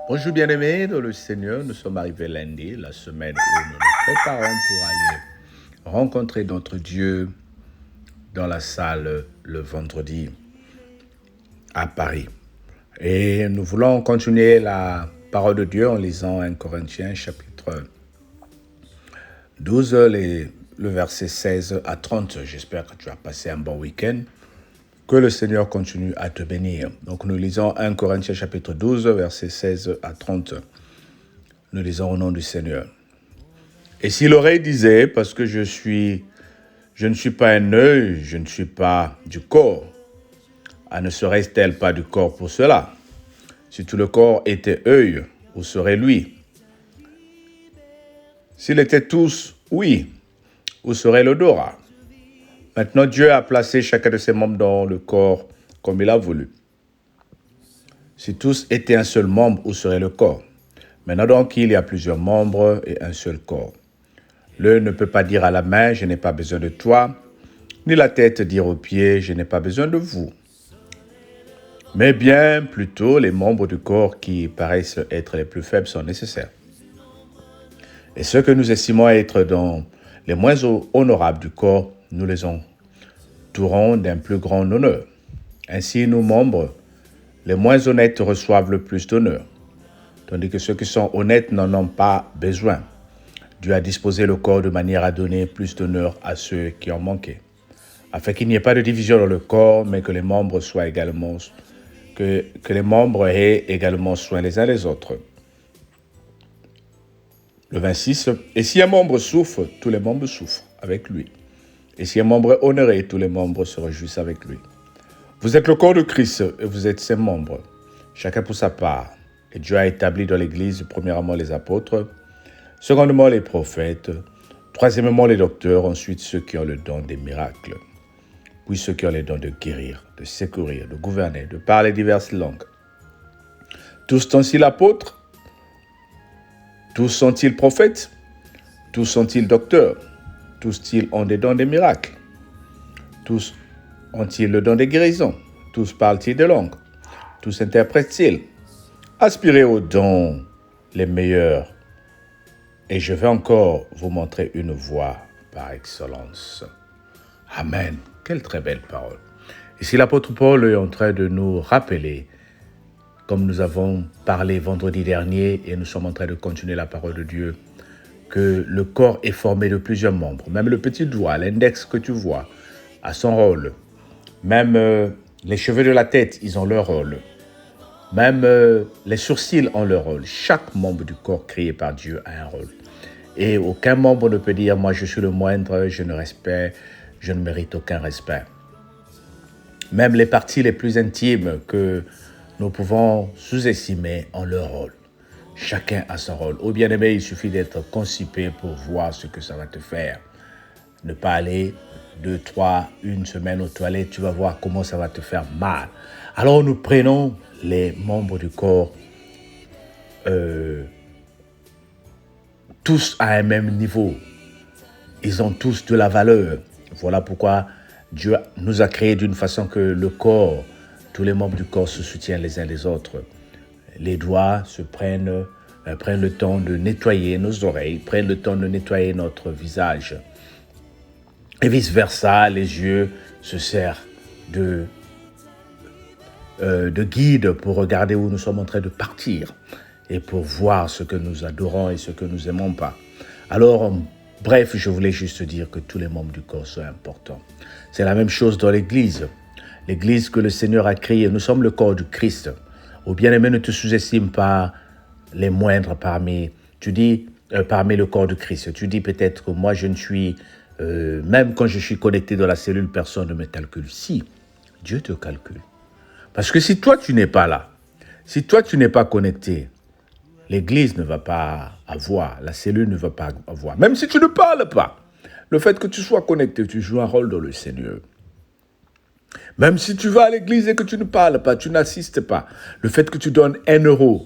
Bonjour bien-aimés dans le Seigneur, nous sommes arrivés lundi, la semaine où nous nous préparons pour aller rencontrer notre Dieu dans la salle le vendredi à Paris. Et nous voulons continuer la parole de Dieu en lisant 1 Corinthiens chapitre 12, le verset 16 à 30. J'espère que tu as passé un bon week-end. Que le Seigneur continue à te bénir. Donc nous lisons 1 Corinthiens chapitre 12, verset 16 à 30. Nous lisons au nom du Seigneur. Et si l'oreille disait, parce que je ne suis pas un œil, je ne suis pas du corps, ne serait-elle pas du corps pour cela? Si tout le corps était œil, où serait lui? S'il était tous, oui, où serait l'odorat? Maintenant, Dieu a placé chacun de ses membres dans le corps comme il a voulu. Si tous étaient un seul membre, où serait le corps? Maintenant donc, il y a plusieurs membres et un seul corps. L'œil ne peut pas dire à la main, je n'ai pas besoin de toi, ni la tête dire aux pieds, je n'ai pas besoin de vous. Mais bien plutôt, les membres du corps qui paraissent être les plus faibles sont nécessaires. Et ceux que nous estimons être dans les moins honorables du corps, nous les entourons d'un plus grand honneur. Ainsi, nos membres, les moins honnêtes, reçoivent le plus d'honneur, tandis que ceux qui sont honnêtes n'en ont pas besoin. Dieu a disposé le corps de manière à donner plus d'honneur à ceux qui en manquaient, afin qu'il n'y ait pas de division dans le corps, mais que les membres que les membres aient également soin les uns des autres. Le 26, et si un membre souffre, tous les membres souffrent avec lui. Et si un membre est honoré, tous les membres se réjouissent avec lui. Vous êtes le corps de Christ et vous êtes ses membres, chacun pour sa part. Et Dieu a établi dans l'Église, premièrement les apôtres, secondement les prophètes, troisièmement les docteurs, ensuite ceux qui ont le don des miracles, puis ceux qui ont le don de guérir, de secourir, de gouverner, de parler diverses langues. Tous sont-ils apôtres? Tous sont-ils prophètes? Tous sont-ils docteurs? Tous-ils ont des dons des miracles? Tous ont-ils le don des guérisons? Tous parlent-ils des langues? Tous interprètent-ils? Aspirez aux dons les meilleurs. Et je vais encore vous montrer une voie par excellence. Amen. Quelle très belle parole. Ici, l'apôtre Paul est en train de nous rappeler, comme nous avons parlé vendredi dernier, et nous sommes en train de continuer la parole de Dieu, que le corps est formé de plusieurs membres. Même le petit doigt, l'index que tu vois, a son rôle. Même les cheveux de la tête, ils ont leur rôle. Même les sourcils ont leur rôle. Chaque membre du corps créé par Dieu a un rôle. Et aucun membre ne peut dire « moi je suis le moindre, je ne mérite aucun respect ». Même les parties les plus intimes que nous pouvons sous-estimer ont leur rôle. Chacun a son rôle. Au bien-aimé, il suffit d'être constipé pour voir ce que ça va te faire. Ne pas aller 2, 3, une semaine aux toilettes, tu vas voir comment ça va te faire mal. Alors nous prenons les membres du corps tous à un même niveau. Ils ont tous de la valeur. Voilà pourquoi Dieu nous a créés d'une façon que le corps, tous les membres du corps se soutiennent les uns les autres. Les doigts prennent le temps de nettoyer nos oreilles, prennent le temps de nettoyer notre visage. Et vice-versa, les yeux se servent de guide pour regarder où nous sommes en train de partir et pour voir ce que nous adorons et ce que nous n'aimons pas. Alors, bref, je voulais juste dire que tous les membres du corps sont importants. C'est la même chose dans l'Église. L'Église que le Seigneur a créée, nous sommes le corps du Christ. Au bien-aimé, ne te sous-estime pas les moindres parmi le corps du Christ. Tu dis peut-être que moi, je ne suis... même quand je suis connecté dans la cellule, personne ne me calcule. Si, Dieu te calcule. Parce que si toi, tu n'es pas là, si toi, tu n'es pas connecté, l'Église ne va pas avoir, la cellule ne va pas avoir. Même si tu ne parles pas, le fait que tu sois connecté, tu joues un rôle dans le Seigneur. Même si tu vas à l'église et que tu ne parles pas, tu n'assistes pas, le fait que tu donnes 1 euro,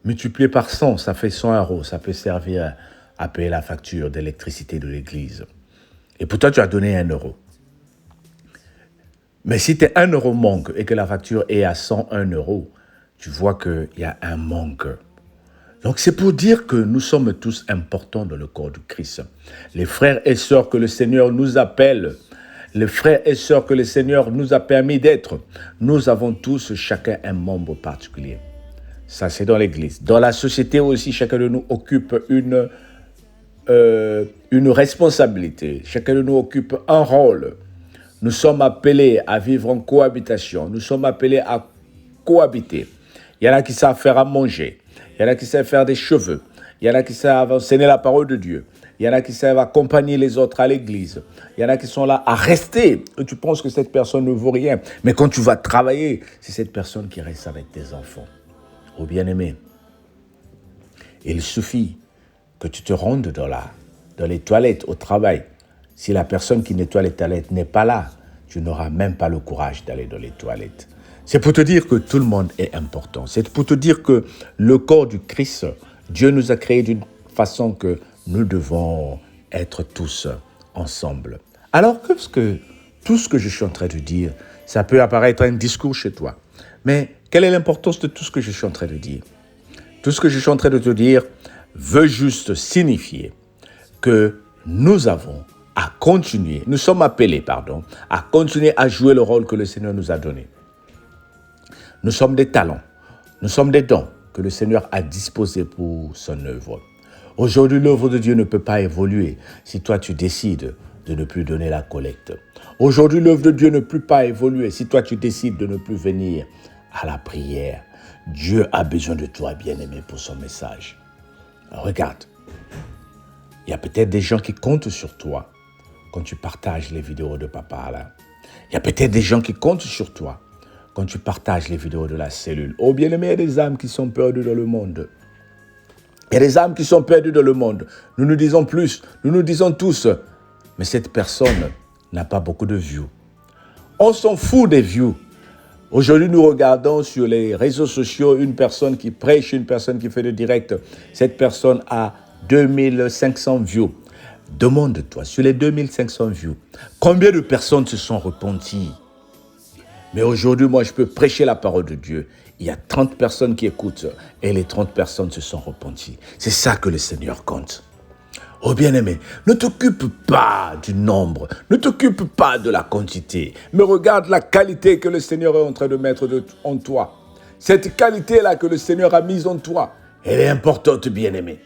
multiplié par 100, ça fait 100 euros, ça peut servir à payer la facture d'électricité de l'église. Et pourtant, tu as donné 1 euro. Mais si un euro manque et que la facture est à 101 euros, tu vois qu'il y a un manque. Donc c'est pour dire que nous sommes tous importants dans le corps du Christ. Les frères et sœurs que le Seigneur nous appelle, les frères et sœurs que le Seigneur nous a permis d'être, nous avons tous chacun un membre particulier. Ça, c'est dans l'Église. Dans la société aussi, chacun de nous occupe une responsabilité. Chacun de nous occupe un rôle. Nous sommes appelés à vivre en cohabitation. Nous sommes appelés à cohabiter. Il y en a qui savent faire à manger. Il y en a qui savent faire des cheveux. Il y en a qui savent enseigner la parole de Dieu. Il y en a qui savent accompagner les autres à l'église. Il y en a qui sont là à rester. Et tu penses que cette personne ne vaut rien. Mais quand tu vas travailler, c'est cette personne qui reste avec tes enfants. Oh bien-aimé, il suffit que tu te rendes dans les toilettes au travail. Si la personne qui nettoie les toilettes n'est pas là, tu n'auras même pas le courage d'aller dans les toilettes. C'est pour te dire que tout le monde est important. C'est pour te dire que le corps du Christ, Dieu nous a créés d'une façon que nous devons être tous ensemble. Alors que tout ce que je suis en train de dire, ça peut apparaître un discours chez toi. Mais quelle est l'importance de tout ce que je suis en train de dire? Tout ce que je suis en train de te dire veut juste signifier que nous sommes appelés, à continuer à jouer le rôle que le Seigneur nous a donné. Nous sommes des talents, nous sommes des dons que le Seigneur a disposés pour son œuvre. Aujourd'hui, l'œuvre de Dieu ne peut pas évoluer si toi tu décides de ne plus donner la collecte. Aujourd'hui, l'œuvre de Dieu ne peut pas évoluer si toi tu décides de ne plus venir à la prière. Dieu a besoin de toi, bien-aimé, pour son message. Regarde, il y a peut-être des gens qui comptent sur toi quand tu partages les vidéos de Papa là. Il y a peut-être des gens qui comptent sur toi quand tu partages les vidéos de la cellule. Oh bien-aimé, il y a des âmes qui sont perdues dans le monde. Il y a des âmes qui sont perdues dans le monde. Nous nous disons tous, mais cette personne n'a pas beaucoup de views. On s'en fout des views. Aujourd'hui, nous regardons sur les réseaux sociaux une personne qui prêche, une personne qui fait le direct. Cette personne a 2500 views. Demande-toi, sur les 2500 views, combien de personnes se sont repenties? Mais aujourd'hui, moi, je peux prêcher la parole de Dieu. Il y a 30 personnes qui écoutent et les 30 personnes se sont repenties. C'est ça que le Seigneur compte. Oh bien-aimé, ne t'occupe pas du nombre, ne t'occupe pas de la quantité, mais regarde la qualité que le Seigneur est en train de mettre en toi. Cette qualité-là que le Seigneur a mise en toi, elle est importante, bien-aimé.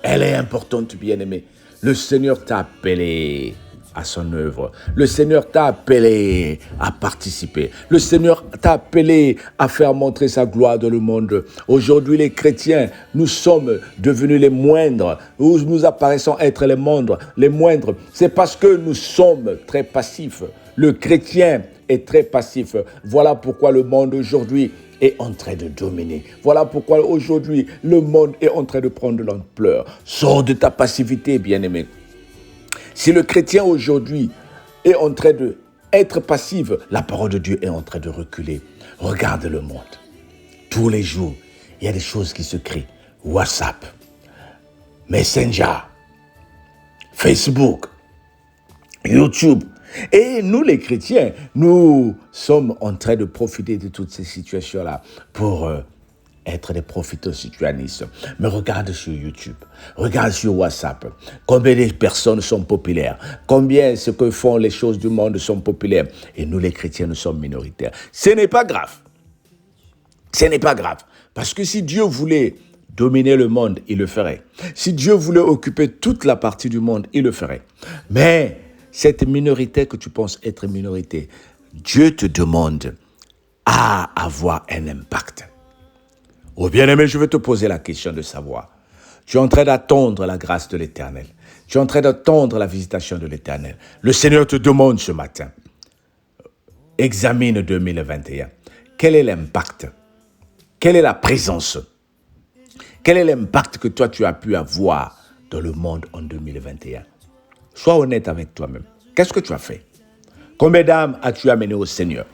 Elle est importante, bien-aimé. Le Seigneur t'a appelé à son œuvre. Le Seigneur t'a appelé à participer. Le Seigneur t'a appelé à faire montrer sa gloire dans le monde. Aujourd'hui, les chrétiens, nous sommes devenus les moindres. Nous apparaissons être les moindres. C'est parce que nous sommes très passifs. Le chrétien est très passif. Voilà pourquoi le monde aujourd'hui est en train de dominer. Voilà pourquoi aujourd'hui le monde est en train de prendre l'ampleur. Sors de ta passivité, bien-aimé. Si le chrétien aujourd'hui est en train d'être passif, la parole de Dieu est en train de reculer. Regarde le monde. Tous les jours, il y a des choses qui se créent. WhatsApp, Messenger, Facebook, YouTube. Et nous, les chrétiens, nous sommes en train de profiter de toutes ces situations-là pour être des profiteurs situanistes. Mais regarde sur YouTube, regarde sur WhatsApp, combien de personnes sont populaires, combien ce que font les choses du monde sont populaires. Et nous, les chrétiens, nous sommes minoritaires. Ce n'est pas grave. Ce n'est pas grave. Parce que si Dieu voulait dominer le monde, il le ferait. Si Dieu voulait occuper toute la partie du monde, il le ferait. Mais cette minorité que tu penses être minorité, Dieu te demande à avoir un impact. Oh bien-aimé, je vais te poser la question de savoir. Tu es en train d'attendre la grâce de l'Éternel. Tu es en train d'attendre la visitation de l'Éternel. Le Seigneur te demande ce matin. Examine 2021. Quel est l'impact? Quelle est la présence? Quel est l'impact que toi tu as pu avoir dans le monde en 2021? Sois honnête avec toi-même. Qu'est-ce que tu as fait? Combien d'âmes as-tu amené au Seigneur?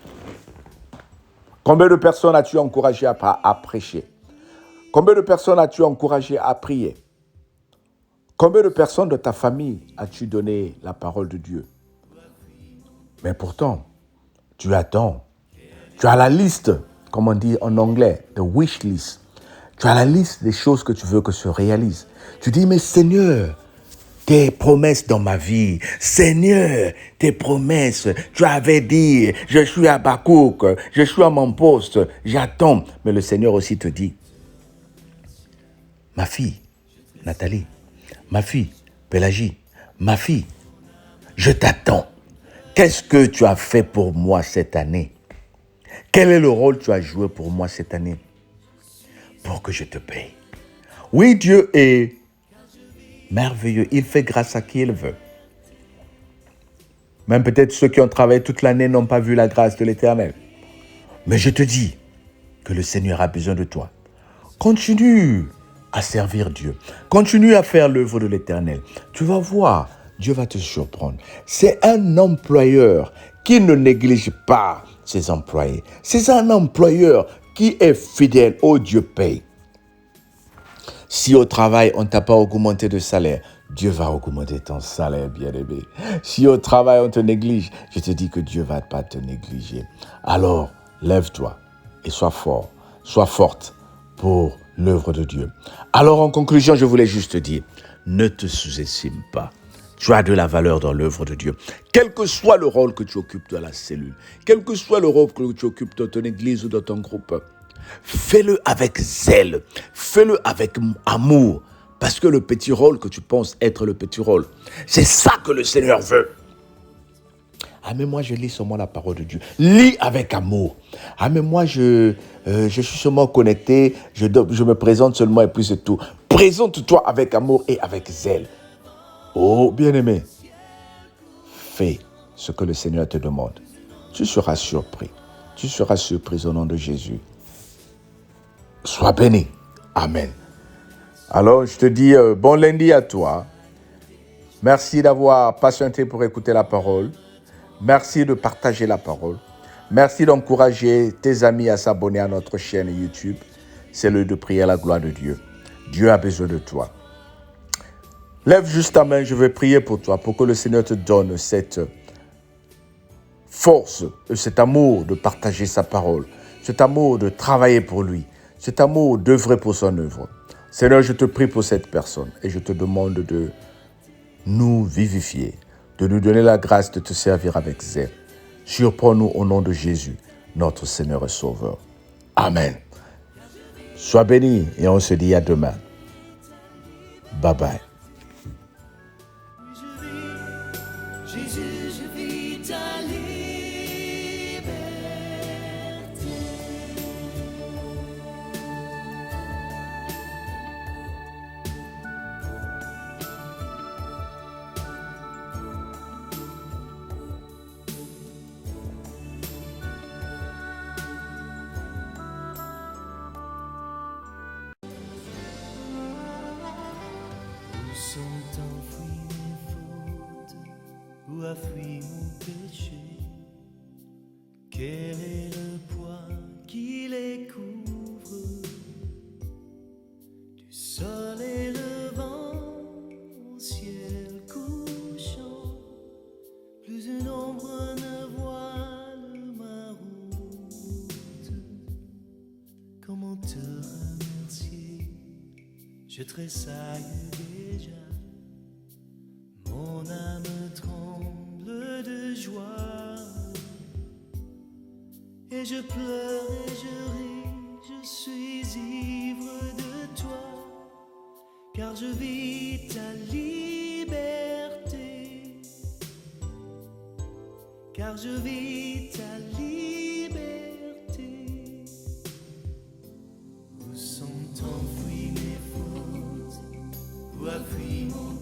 Combien de personnes as-tu encouragé à prêcher? Combien de personnes as-tu encouragé à prier? Combien de personnes de ta famille as-tu donné la parole de Dieu? Mais pourtant, tu attends. Tu as la liste, comme on dit en anglais, the wish list. Tu as la liste des choses que tu veux que se réalisent. Tu dis, mais Seigneur, tes promesses dans ma vie. Seigneur, tes promesses. Tu avais dit, je suis à Habakkuk, je suis à mon poste, j'attends. Mais le Seigneur aussi te dit, ma fille, Nathalie, ma fille, Pélagie, ma fille, je t'attends. Qu'est-ce que tu as fait pour moi cette année? Quel est le rôle que tu as joué pour moi cette année? Pour que je te paye. Oui, Dieu est merveilleux. Il fait grâce à qui il veut. Même peut-être ceux qui ont travaillé toute l'année n'ont pas vu la grâce de l'Éternel. Mais je te dis que le Seigneur a besoin de toi. Continue à servir Dieu. Continue à faire l'œuvre de l'Éternel. Tu vas voir, Dieu va te surprendre. C'est un employeur qui ne néglige pas ses employés. C'est un employeur qui est fidèle. Oh, Dieu paye. Si au travail, on ne t'a pas augmenté de salaire, Dieu va augmenter ton salaire, bien-aimé. Si au travail, on te néglige, je te dis que Dieu ne va pas te négliger. Alors, lève-toi et sois fort, sois forte pour l'œuvre de Dieu. Alors, en conclusion, je voulais juste te dire, ne te sous-estime pas. Tu as de la valeur dans l'œuvre de Dieu. Quel que soit le rôle que tu occupes dans la cellule, quel que soit le rôle que tu occupes dans ton église ou dans ton groupe, fais-le avec zèle, fais-le avec amour, parce que le petit rôle que tu penses être le petit rôle, c'est ça que le Seigneur veut. Ah mais moi je lis seulement la parole de Dieu. Lis avec amour. Ah mais moi je suis seulement connecté, je me présente seulement et puis c'est tout. Présente-toi avec amour et avec zèle. Oh bien-aimé, fais ce que le Seigneur te demande. Tu seras surpris. Tu seras surpris au nom de Jésus. Sois béni. Amen. Alors, je te dis bon lundi à toi. Merci d'avoir patienté pour écouter la parole. Merci de partager la parole. Merci d'encourager tes amis à s'abonner à notre chaîne YouTube. C'est l'heure de prier à la gloire de Dieu. Dieu a besoin de toi. Lève juste ta main, je vais prier pour toi, pour que le Seigneur te donne cette force, cet amour de partager sa parole, cet amour de travailler pour lui, cet amour d'œuvrer pour son œuvre. Seigneur, je te prie pour cette personne et je te demande de nous vivifier, de nous donner la grâce de te servir avec zèle. Surprends-nous au nom de Jésus, notre Seigneur et Sauveur. Amen. Sois béni et on se dit à demain. Bye bye. Jésus, je vis ta liberté. Où sont enfouies mes fautes? Où a fui mon péché? Quel est le poids qui les couvre? Du soleil levant au ciel couchant, plus une ombre ne voile ma route. Comment te remercier? Je tressaille déjà. Mon âme tremble de joie, et je pleure et je ris, je suis ivre de toi, car je vis ta liberté, car je vis ta liberté. Où sont enfouies mes fautes? Où a fui mon